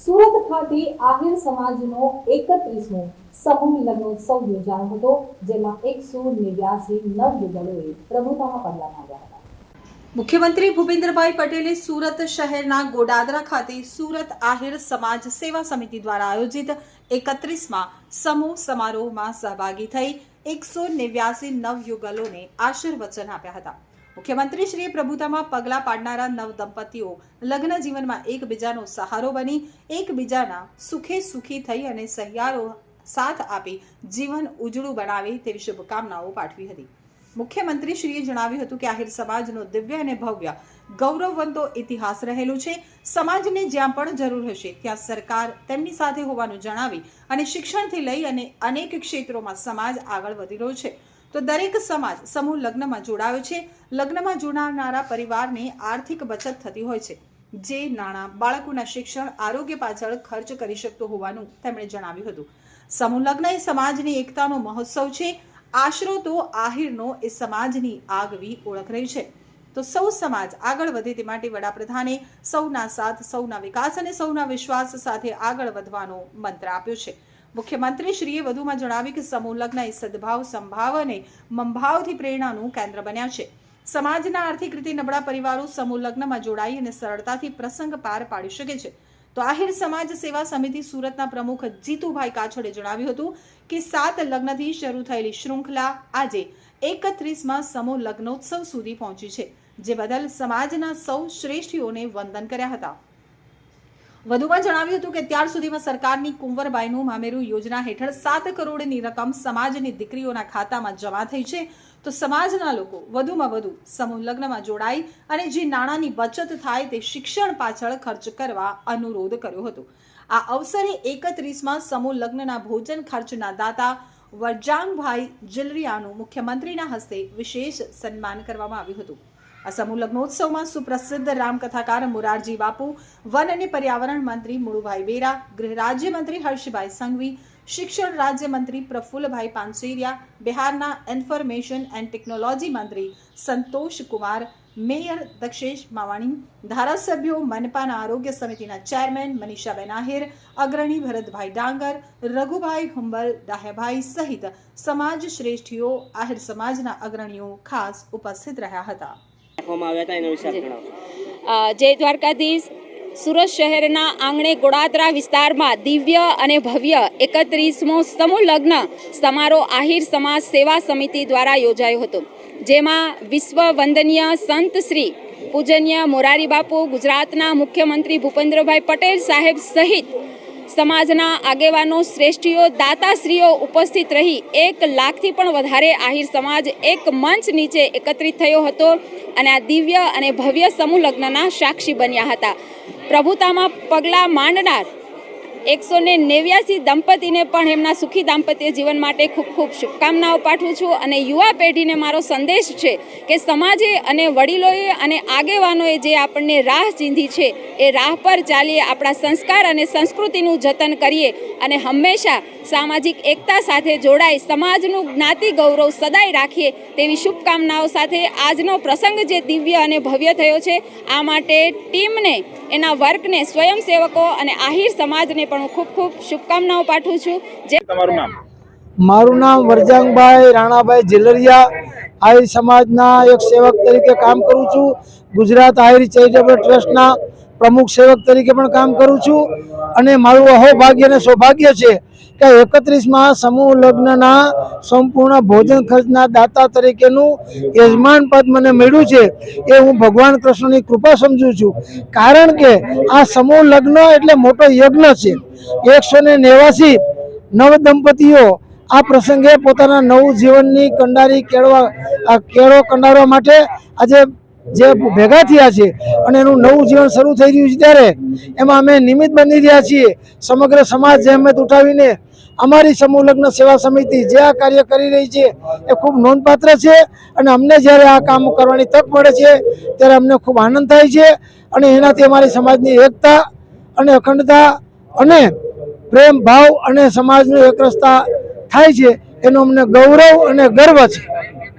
સુરત ખાતે આહિર સમાજનો 31મો સમૂહ લગ્નોત્સવ યોજાયો હતો, જેમાં 189 નવયુગલોએ પ્રભુતામાં પગલાં માંડ્યા હતા। મુખ્યમંત્રી ભૂપેન્દ્રભાઈ પટેલે સુરત શહેરના ગોડાદરા ખાતે સુરત આહિર સમાજ સેવા સમિતિ દ્વારા આયોજિત 31મા સમૂહ સમારોહમાં સહભાગી થઈ 189 નવયુગલોને આશીર્વચન આપ્યા હતા। મુખ્યમંત્રીશ્રીએ પ્રભુતામાં પગલાં પાડનારા નવ દંપતીઓ લગ્ન જીવનમાં એકબીજાનો સહારો બની એકબીજાના સુખે સુખી થઈ અને સહિયારો સાથ આપી જીવન ઉજળું બનાવે તેવી શુભકામનાઓ પાઠવી હતી। મુખ્યમંત્રીશ્રીએ જણાવ્યું હતું કે આહિર સમાજનો દિવ્ય અને ભવ્ય ગૌરવવંતો ઇતિહાસ રહેલો છે। સમાજને જ્યાં પણ જરૂર હશે ત્યાં સરકાર તેમની સાથે હોવાનું જણાવી અને શિક્ષણથી લઈ અને અનેક ક્ષેત્રોમાં સમાજ આગળ વધી રહ્યો છે, તો દરેક સમાજ સમૂહ લગ્નમાં જોડાયો છે। લગ્નમાં જોડાનારા પરિવારને આર્થિક બચત થતી હોય છે, જે નાણાં બાળકોના શિક્ષણ આરોગ્ય પાછળ ખર્ચ કરી શકતો હોવાનું તેમણે જણાવ્યું હતું। સમૂહ લગ્ન એ સમાજની એકતાનો મહોત્સવ છે। આશરો તો આહિરનો એ સમાજની આગવી ઓળખ રહી છે, તો સૌ સમાજ આગળ વધે તે માટે વડાપ્રધાને સૌના સાથ સૌના વિકાસ અને સૌના વિશ્વાસ સાથે આગળ વધવાનો મંત્ર આપ્યો છે। મુખ્યમંત્રીશ્રીએ વધુમાં જણાવ્યું કે સમૂહ લગ્ન એ સદભાવ સંભાવ અને મમભાવથી પ્રેરણાનું કેન્દ્ર બન્યા છે। સમાજના આર્થિક રીતે નબળા પરિવારો સમૂહ લગ્નમાં જોડાઈ અને સરળતાથી પ્રસંગ પાર પાડી શકે છે, તો આહિર સમાજ સેવા સમિતિ સુરતના પ્રમુખ જીતુભાઈ કાછડે જણાવ્યું હતું કે 7 લગ્નથી શરૂ થયેલી શૃંખલા આજે 31મા સમૂહ લગ્નોત્સવ સુધી પહોંચી છે, જે બદલ સમાજના સૌ શ્રેષ્ઠીઓને વંદન કર્યા હતા। વધુમાં જણાવ્યું હતું કે ત્યાર સુધીમાં સરકારની કુંવરબાઈનું મામેરું યોજના હેઠળ 7 કરોડની રકમ સમાજની દીકરીઓના ખાતામાં જમા થઈ છે, તો સમાજના લોકો વધુમાં વધુ સમૂહ લગ્નમાં જોડાઈ અને જે નાણાંની બચત થાય તે શિક્ષણ પાછળ ખર્ચ કરવા અનુરોધ કર્યો હતો। આ અવસરે 31મા સમૂહ લગ્નના ભોજન ખર્ચના દાતા વરજાંગભાઈ જિલરિયાનું મુખ્યમંત્રીના હસ્તે વિશેષ સન્માન કરવામાં આવ્યું હતું। આ સમૂહ લગ્નોત્સવમાં સુપ્રસિદ્ધ રામકથાકાર મોરારજી બાપુ, વન અને પર્યાવરણ મંત્રી મુળુભાઈ બેરા, ગૃહ રાજ્યમંત્રી હર્ષભાઈ સંઘવી, શિક્ષણ રાજ્યમંત્રી પ્રફુલ્લભાઈ પાનસેરિયા, બિહારના ઇન્ફોર્મેશન એન્ડ ટેકનોલોજી મંત્રી સંતોષ કુમાર, મેયર દક્ષેશ માવાણી, ધારાસભ્યો, મનપાના આરોગ્ય સમિતિના ચેરમેન મનીષાબેન આહિર, અગ્રણી ભરતભાઈ ડાંગર, રઘુભાઈ હુંબલ, ડાહ્યાભાઈ સહિત સમાજ શ્રેષ્ઠીઓ આહિર સમાજના અગ્રણીઓ ખાસ ઉપસ્થિત રહ્યા હતા। જય દ્વારકાધીશ। સુરત શહેરના આંગણે ગોડાદરા વિસ્તારમાં દિવ્ય અને ભવ્ય 31મો સમૂહ લગ્ન સમારોહ આહિર સમાજ સેવા સમિતિ દ્વારા યોજાયો હતો, જેમાં વિશ્વ વંદનીય સંત શ્રી પૂજનીય મોરારી બાપુ, ગુજરાતના મુખ્યમંત્રી ભૂપેન્દ્રભાઈ પટેલ સાહેબ સહિત સમાજના આગેવાનો, શ્રેષ્ઠીઓ, દાતાશ્રીઓ ઉપસ્થિત રહી 1 લાખથી પણ વધારે આહિર સમાજ એક મંચ નીચે એકત્રિત થયો હતો અને આ દિવ્ય અને ભવ્ય સમૂહ લગ્નના સાક્ષી બન્યા હતા। પ્રભુતામાં પગલાં માંડનાર 189 દંપતીને પણ એમના સુખી દાંપત્ય જીવન માટે ખૂબ ખૂબ શુભકામનાઓ પાઠવું છું અને યુવા પેઢીને મારો સંદેશ છે કે સમાજે અને વડીલોએ અને આગેવાનોએ જે આપણને રાહ ચીંધી છે એ રાહ પર ચાલીએ, આપણા સંસ્કાર અને સંસ્કૃતિનું જતન કરીએ અને હંમેશા સામાજિક એકતા સાથે જોડાઈ સમાજનું જ્ઞાતિ ગૌરવ સદાય રાખીએ તેવી શુભકામનાઓ સાથે આજનો પ્રસંગ જે દિવ્ય અને ભવ્ય થયો છે, આ માટે ટીમને, એના વર્કને, સ્વયંસેવકો અને આહિર સમાજને પણ હું ખૂબ ખૂબ શુભકામનાઓ પાઠવું છું। તમારું નામ? મારું નામ વરજાંગભાઈ રાણાભાઈ જિલરિયા, આહિર સમાજના એક સેવક તરીકે કામ કરું છું। ગુજરાત આહિર ચેરિટેબલ ટ્રસ્ટના પ્રમુખ સેવક તરીકે પણ કામ કરું છું અને મારું અહોભાગ્ય અને સૌભાગ્ય છે કે 31મા સમૂહ લગ્નના સંપૂર્ણ ભોજન ખર્ચના દાતા તરીકેનું યજમાન પદ મને મળ્યું છે। એ હું ભગવાન કૃષ્ણની કૃપા સમજું છું, કારણ કે આ સમૂહ લગ્ન એટલે મોટો યજ્ઞ છે। 189 નવ દંપતીઓ આ પ્રસંગે પોતાના નવું જીવનની કેળો કંડારવા માટે આજે જે ભેગા થયા છે અને એનું નવું જીવન શરૂ થઈ રહ્યું છે, ત્યારે એમાં અમે નિમિત્ત બની રહ્યા છીએ। સમગ્ર સમાજ જહેમત ઉઠાવીને અમારી સમૂહ લગ્ન સેવા સમિતિ જે આ કાર્ય કરી રહી છે એ ખૂબ નોંધપાત્ર છે અને અમને જ્યારે આ કામ કરવાની તક મળે છે ત્યારે અમને ખૂબ આનંદ થાય છે અને એનાથી અમારી સમાજની એકતા અને અખંડતા અને પ્રેમ ભાવ અને સમાજનું એકરસતા થાય છે, એનો અમને ગૌરવ અને ગર્વ છે।